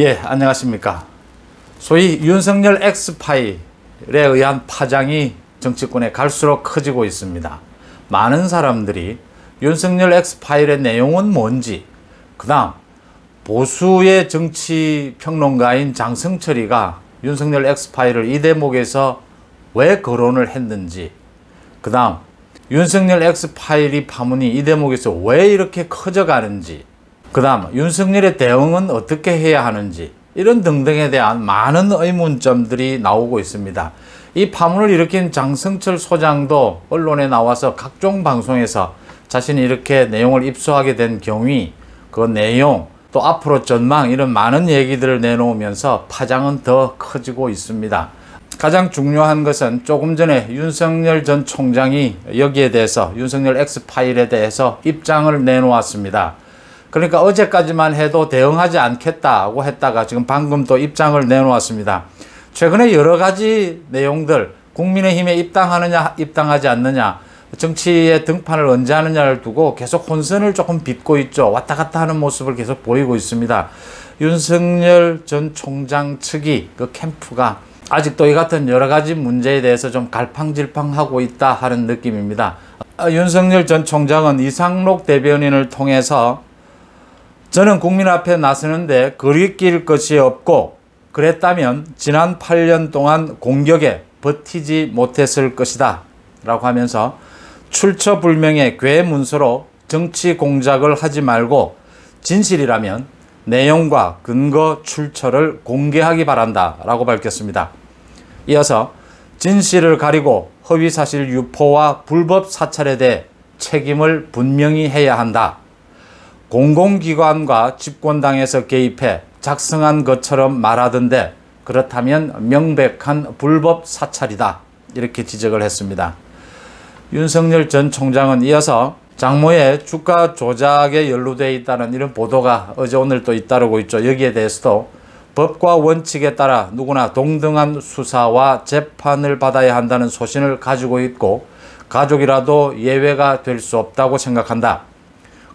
예, 안녕하십니까. 소위 윤석열 엑스파일에 의한 파장이 정치권에 갈수록 커지고 있습니다. 많은 사람들이 윤석열 엑스파일의 내용은 뭔지, 그 다음 보수의 정치평론가인 장성철이가 윤석열 엑스파일을 이 대목에서 왜 거론을 했는지, 그 다음 윤석열 엑스파일이 파문이 이 대목에서 왜 이렇게 커져가는지, 그 다음 윤석열의 대응은 어떻게 해야 하는지, 이런 등등에 대한 많은 의문점들이 나오고 있습니다. 이 파문을 일으킨 장성철 소장도 언론에 나와서 각종 방송에서 자신이 이렇게 내용을 입수하게 된 경위, 그 내용, 또 앞으로 전망, 이런 많은 얘기들을 내놓으면서 파장은 더 커지고 있습니다. 가장 중요한 것은 조금 전에 윤석열 전 총장이 여기에 대해서, 윤석열 엑스파일에 대해서 입장을 내놓았습니다. 그러니까 어제까지만 해도 대응하지 않겠다고 했다가 지금 방금 또 입장을 내놓았습니다. 최근에 여러 가지 내용들, 국민의힘에 입당하느냐 입당하지 않느냐, 정치의 등판을 언제 하느냐를 두고 계속 혼선을 조금 빚고 있죠. 왔다 갔다 하는 모습을 계속 보이고 있습니다. 윤석열 전 총장 측이, 그 캠프가 아직도 이 같은 여러 가지 문제에 대해서 좀 갈팡질팡하고 있다 하는 느낌입니다. 윤석열 전 총장은 이상록 대변인을 통해서 저는 국민 앞에 나서는데 거리낄 것이 없고, 그랬다면 지난 8년 동안 공격에 버티지 못했을 것이다 라고 하면서 출처불명의 괴문서로 정치 공작을 하지 말고 진실이라면 내용과 근거 출처를 공개하기 바란다 라고 밝혔습니다. 이어서 진실을 가리고 허위사실 유포와 불법 사찰에 대해 책임을 분명히 해야 한다. 공공기관과 집권당에서 개입해 작성한 것처럼 말하던데 그렇다면 명백한 불법 사찰이다, 이렇게 지적을 했습니다. 윤석열 전 총장은 이어서 장모의 주가 조작에 연루되어 있다는 이런 보도가 어제 오늘 또 잇따르고 있죠. 여기에 대해서도 법과 원칙에 따라 누구나 동등한 수사와 재판을 받아야 한다는 소신을 가지고 있고, 가족이라도 예외가 될 수 없다고 생각한다.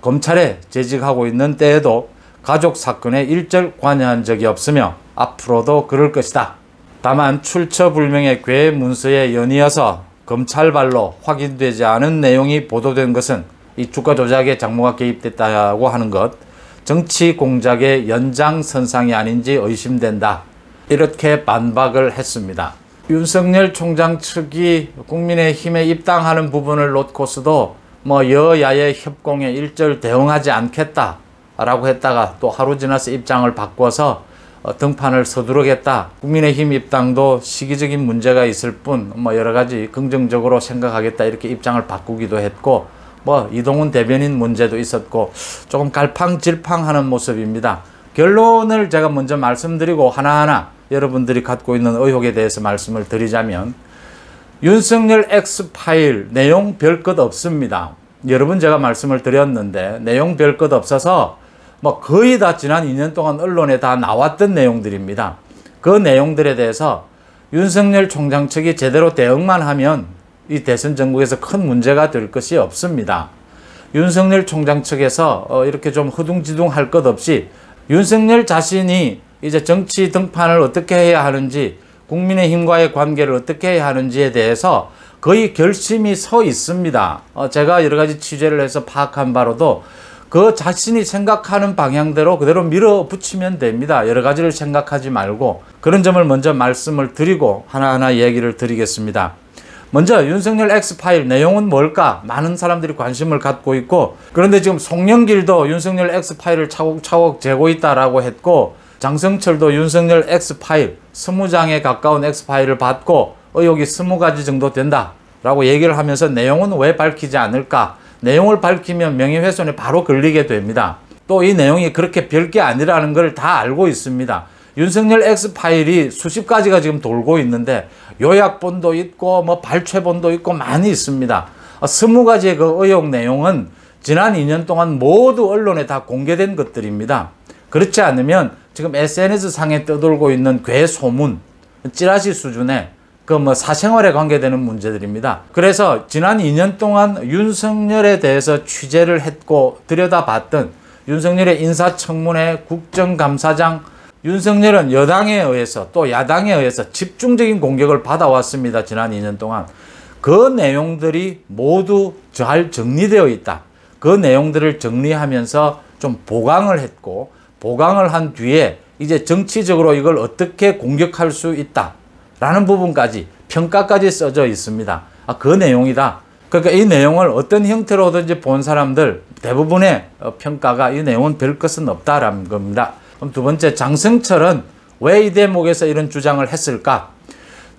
검찰에 재직하고 있는 때에도 가족 사건에 일절 관여한 적이 없으며 앞으로도 그럴 것이다. 다만 출처불명의 괴 문서에 연이어서 검찰발로 확인되지 않은 내용이 보도된 것은 이 주가 조작에 장모가 개입됐다고 하는 것, 정치 공작의 연장선상이 아닌지 의심된다, 이렇게 반박을 했습니다. 윤석열 총장 측이 국민의힘에 입당하는 부분을 놓고서도 여야의 협공에 일절 대응하지 않겠다라고 했다가 또 하루 지나서 입장을 바꿔서 등판을 서두르겠다. 국민의힘 입당도 시기적인 문제가 있을 뿐 여러 가지 긍정적으로 생각하겠다, 이렇게 입장을 바꾸기도 했고, 이동훈 대변인 문제도 있었고, 조금 갈팡질팡하는 모습입니다. 결론을 제가 먼저 말씀드리고 하나하나 여러분들이 갖고 있는 의혹에 대해서 말씀을 드리자면, 윤석열 엑스파일 내용 별 것 없습니다. 여러 번 제가 말씀을 드렸는데 내용 별 것 없어서 거의 다 지난 2년 동안 언론에 다 나왔던 내용들입니다. 그 내용들에 대해서 윤석열 총장 측이 제대로 대응만 하면 이 대선 정국에서 큰 문제가 될 것이 없습니다. 윤석열 총장 측에서 이렇게 좀 허둥지둥 할 것 없이 윤석열 자신이 이제 정치 등판을 어떻게 해야 하는지, 국민의힘과의 관계를 어떻게 해야 하는지에 대해서 거의 결심이 서 있습니다. 제가 여러 가지 취재를 해서 파악한 바로도 그 자신이 생각하는 방향대로 그대로 밀어붙이면 됩니다. 여러 가지를 생각하지 말고, 그런 점을 먼저 말씀을 드리고 하나하나 얘기를 드리겠습니다. 먼저 윤석열 엑스파일 내용은 뭘까? 많은 사람들이 관심을 갖고 있고, 그런데 지금 송영길도 윤석열 엑스파일을 차곡차곡 재고 있다라고 했고, 장성철도 윤석열 엑스파일 20장에 가까운 엑스파일을 받고 의혹이 20가지 정도 된다라고 얘기를 하면서 내용은 왜 밝히지 않을까? 내용을 밝히면 명예훼손에 바로 걸리게 됩니다. 또 이 내용이 그렇게 별게 아니라는 걸 다 알고 있습니다. 윤석열 엑스파일이 수십 가지가 지금 돌고 있는데 요약본도 있고 발췌본도 있고 많이 있습니다. 20가지의 그 의혹 내용은 지난 2년 동안 모두 언론에 다 공개된 것들입니다. 그렇지 않으면 지금 SNS 상에 떠돌고 있는 괴소문, 찌라시 수준의 사생활에 관계되는 문제들입니다. 그래서 지난 2년 동안 윤석열에 대해서 취재를 했고 들여다봤던 윤석열의 인사청문회 국정감사장 윤석열은 여당에 의해서 또 야당에 의해서 집중적인 공격을 받아왔습니다. 지난 2년 동안. 그 내용들이 모두 잘 정리되어 있다. 그 내용들을 정리하면서 좀 보강을 했고, 보강을 한 뒤에 이제 정치적으로 이걸 어떻게 공격할 수 있다 라는 부분까지 평가까지 써져 있습니다. 그 내용이다. 그러니까 이 내용을 어떤 형태로든지 본 사람들 대부분의 평가가 이 내용은 별 것은 없다라는 겁니다. 그럼 두 번째, 장성철은 왜 이 대목에서 이런 주장을 했을까?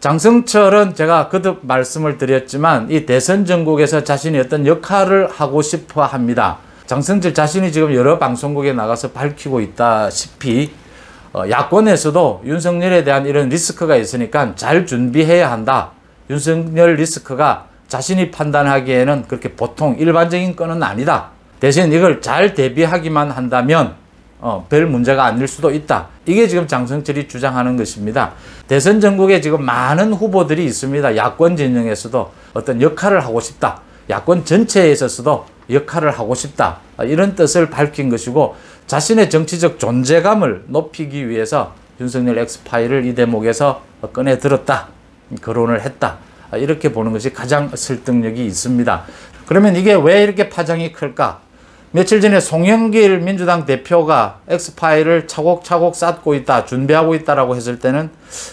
장성철은 제가 거듭 말씀을 드렸지만 이 대선 전국에서 자신이 어떤 역할을 하고 싶어 합니다. 장성철 자신이 지금 여러 방송국에 나가서 밝히고 있다시피 야권에서도 윤석열에 대한 이런 리스크가 있으니까 잘 준비해야 한다. 윤석열 리스크가 자신이 판단하기에는 그렇게 보통 일반적인 건은 아니다. 대신 이걸 잘 대비하기만 한다면 별 문제가 아닐 수도 있다. 이게 지금 장성철이 주장하는 것입니다. 대선 전국에 지금 많은 후보들이 있습니다. 야권 진영에서도 어떤 역할을 하고 싶다. 야권 전체에 있어서도 역할을 하고 싶다. 이런 뜻을 밝힌 것이고, 자신의 정치적 존재감을 높이기 위해서 윤석열 엑스파일을 이 대목에서 꺼내 들었다. 거론을 했다. 이렇게 보는 것이 가장 설득력이 있습니다. 그러면 이게 왜 이렇게 파장이 클까? 며칠 전에 송영길 민주당 대표가 엑스파일을 차곡차곡 쌓고 있다, 준비하고 있다라고 했을 때는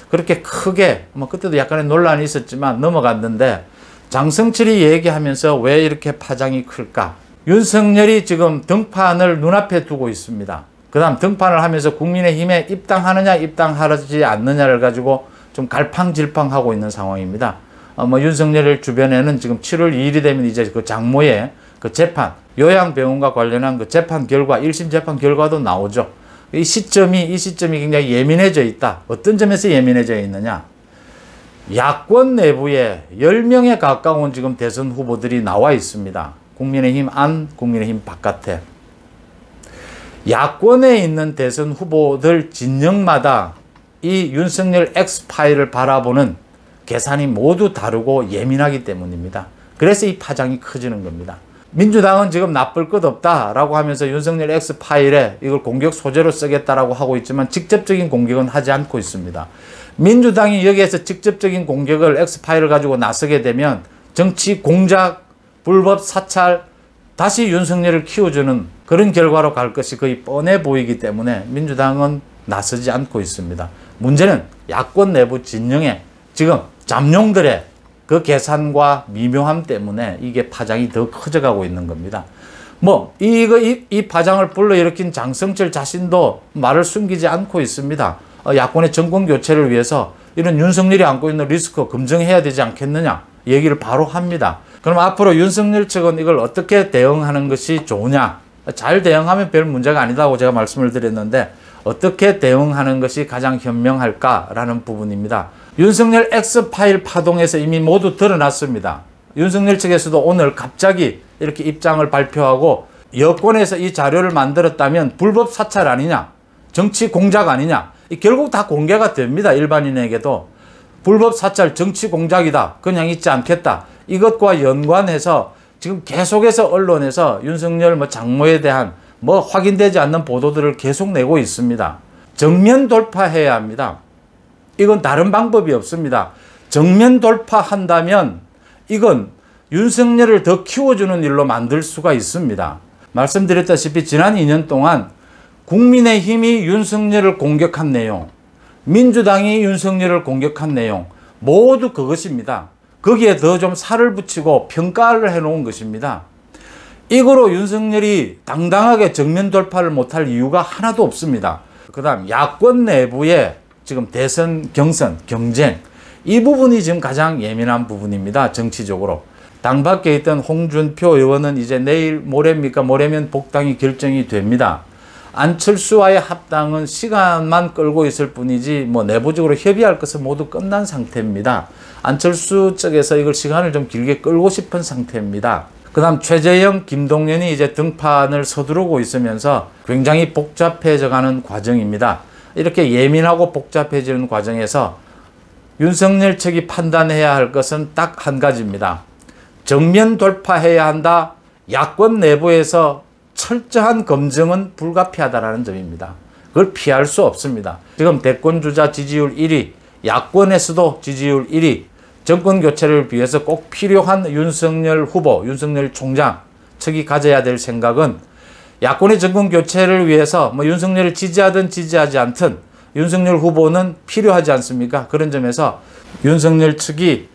그렇게 크게, 그때도 약간의 논란이 있었지만 넘어갔는데, 장성철이 얘기하면서 왜 이렇게 파장이 클까? 윤석열이 지금 등판을 눈앞에 두고 있습니다. 그 다음 등판을 하면서 국민의힘에 입당하느냐 입당하지 않느냐를 가지고 좀 갈팡질팡하고 있는 상황입니다. 윤석열 주변에는 지금 7월 2일이 되면 이제 그 장모의 그 재판, 요양병원과 관련한 그 재판 결과, 1심 재판 결과도 나오죠. 이 시점이 굉장히 예민해져 있다. 어떤 점에서 예민해져 있느냐? 야권 내부에 10명에 가까운 지금 대선 후보들이 나와 있습니다. 국민의힘 안, 국민의힘 바깥에. 야권에 있는 대선 후보들 진영마다 이 윤석열 엑스파일을 바라보는 계산이 모두 다르고 예민하기 때문입니다. 그래서 이 파장이 커지는 겁니다. 민주당은 지금 나쁠 것 없다라고 하면서 윤석열 엑스파일에 이걸 공격 소재로 쓰겠다라고 하고 있지만 직접적인 공격은 하지 않고 있습니다. 민주당이 여기에서 직접적인 공격을 엑스파일을 가지고 나서게 되면 정치 공작, 불법 사찰, 다시 윤석열을 키워주는 그런 결과로 갈 것이 거의 뻔해 보이기 때문에 민주당은 나서지 않고 있습니다. 문제는 야권 내부 진영에 지금 잠룡들의 그 계산과 미묘함 때문에 이게 파장이 더 커져가고 있는 겁니다. 이 파장을 불러일으킨 장성철 자신도 말을 숨기지 않고 있습니다. 야권의 정권 교체를 위해서 이런 윤석열이 안고 있는 리스크 검증해야 되지 않겠느냐 얘기를 바로 합니다. 그럼 앞으로 윤석열 측은 이걸 어떻게 대응하는 것이 좋으냐? 잘 대응하면 별 문제가 아니다고 제가 말씀을 드렸는데 어떻게 대응하는 것이 가장 현명할까라는 부분입니다. 윤석열 X파일 파동에서 이미 모두 드러났습니다. 윤석열 측에서도 오늘 갑자기 이렇게 입장을 발표하고 여권에서 이 자료를 만들었다면 불법 사찰 아니냐, 정치 공작 아니냐, 결국 다 공개가 됩니다. 일반인에게도. 불법 사찰, 정치 공작이다, 그냥 있지 않겠다. 이것과 연관해서 지금 계속해서 언론에서 윤석열 장모에 대한 확인되지 않는 보도들을 계속 내고 있습니다. 정면 돌파해야 합니다. 이건 다른 방법이 없습니다. 정면 돌파한다면 이건 윤석열을 더 키워주는 일로 만들 수가 있습니다. 말씀드렸다시피 지난 2년 동안 국민의힘이 윤석열을 공격한 내용, 민주당이 윤석열을 공격한 내용 모두 그것입니다. 거기에 더 좀 살을 붙이고 평가를 해놓은 것입니다. 이거로 윤석열이 당당하게 정면 돌파를 못할 이유가 하나도 없습니다. 그 다음 야권 내부에 지금 대선, 경선, 경쟁 이 부분이 지금 가장 예민한 부분입니다. 정치적으로. 당 밖에 있던 홍준표 의원은 이제 내일 모레입니까? 모레면 복당이 결정이 됩니다. 안철수와의 합당은 시간만 끌고 있을 뿐이지 내부적으로 협의할 것은 모두 끝난 상태입니다. 안철수 쪽에서 이걸 시간을 좀 길게 끌고 싶은 상태입니다. 그 다음 최재형, 김동연이 이제 등판을 서두르고 있으면서 굉장히 복잡해져가는 과정입니다. 이렇게 예민하고 복잡해지는 과정에서 윤석열 측이 판단해야 할 것은 딱 한 가지입니다. 정면 돌파해야 한다. 야권 내부에서 철저한 검증은 불가피하다라는 점입니다. 그걸 피할 수 없습니다. 지금 대권주자 지지율 1위, 야권에서도 지지율 1위, 정권 교체를 위해서 꼭 필요한 윤석열 후보, 윤석열 총장 측이 가져야 될 생각은 야권의 정권 교체를 위해서 윤석열을 지지하든 지지하지 않든 윤석열 후보는 필요하지 않습니까? 그런 점에서 윤석열 측이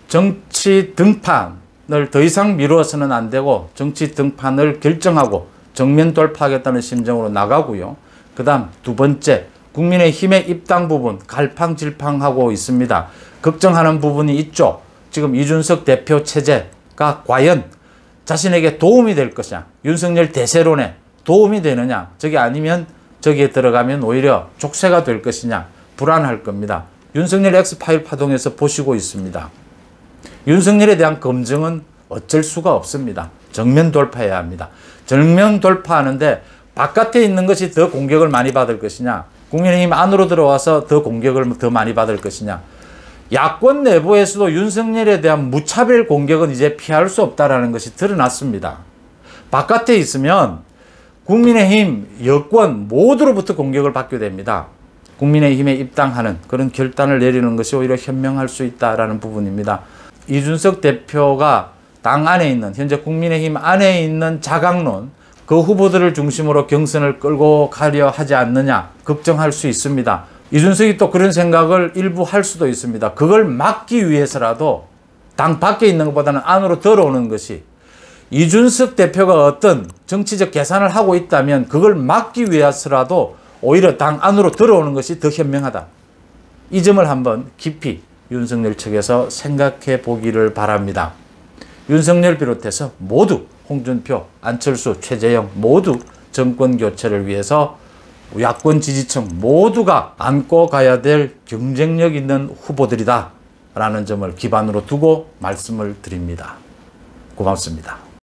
정치 등판을 더 이상 미루어서는 안 되고 정치 등판을 결정하고 정면 돌파하겠다는 심정으로 나가고요. 그 다음 두 번째, 국민의힘의 입당 부분 갈팡질팡하고 있습니다. 걱정하는 부분이 있죠. 지금 이준석 대표 체제가 과연 자신에게 도움이 될 것이냐, 윤석열 대세론에 도움이 되느냐, 저게 아니면 저기에 들어가면 오히려 족쇄가 될 것이냐 불안할 겁니다. 윤석열 엑스파일 파동에서 보시고 있습니다. 윤석열에 대한 검증은 어쩔 수가 없습니다. 정면 돌파해야 합니다. 정면 돌파하는데 바깥에 있는 것이 더 공격을 많이 받을 것이냐, 국민의힘 안으로 들어와서 더 공격을 더 많이 받을 것이냐, 야권 내부에서도 윤석열에 대한 무차별 공격은 이제 피할 수 없다는 것이 드러났습니다. 바깥에 있으면 국민의힘, 여권 모두로부터 공격을 받게 됩니다. 국민의힘에 입당하는 그런 결단을 내리는 것이 오히려 현명할 수 있다는 부분입니다. 이준석 대표가 당 안에 있는, 현재 국민의힘 안에 있는 자강론, 그 후보들을 중심으로 경선을 끌고 가려 하지 않느냐 걱정할 수 있습니다. 이준석이 또 그런 생각을 일부 할 수도 있습니다. 그걸 막기 위해서라도 당 밖에 있는 것보다는 안으로 들어오는 것이, 이준석 대표가 어떤 정치적 계산을 하고 있다면 그걸 막기 위해서라도 오히려 당 안으로 들어오는 것이 더 현명하다. 이 점을 한번 깊이 윤석열 측에서 생각해 보기를 바랍니다. 윤석열 비롯해서 모두, 홍준표, 안철수, 최재형 모두 정권 교체를 위해서 야권 지지층 모두가 안고 가야 될 경쟁력 있는 후보들이다 라는 점을 기반으로 두고 말씀을 드립니다. 고맙습니다.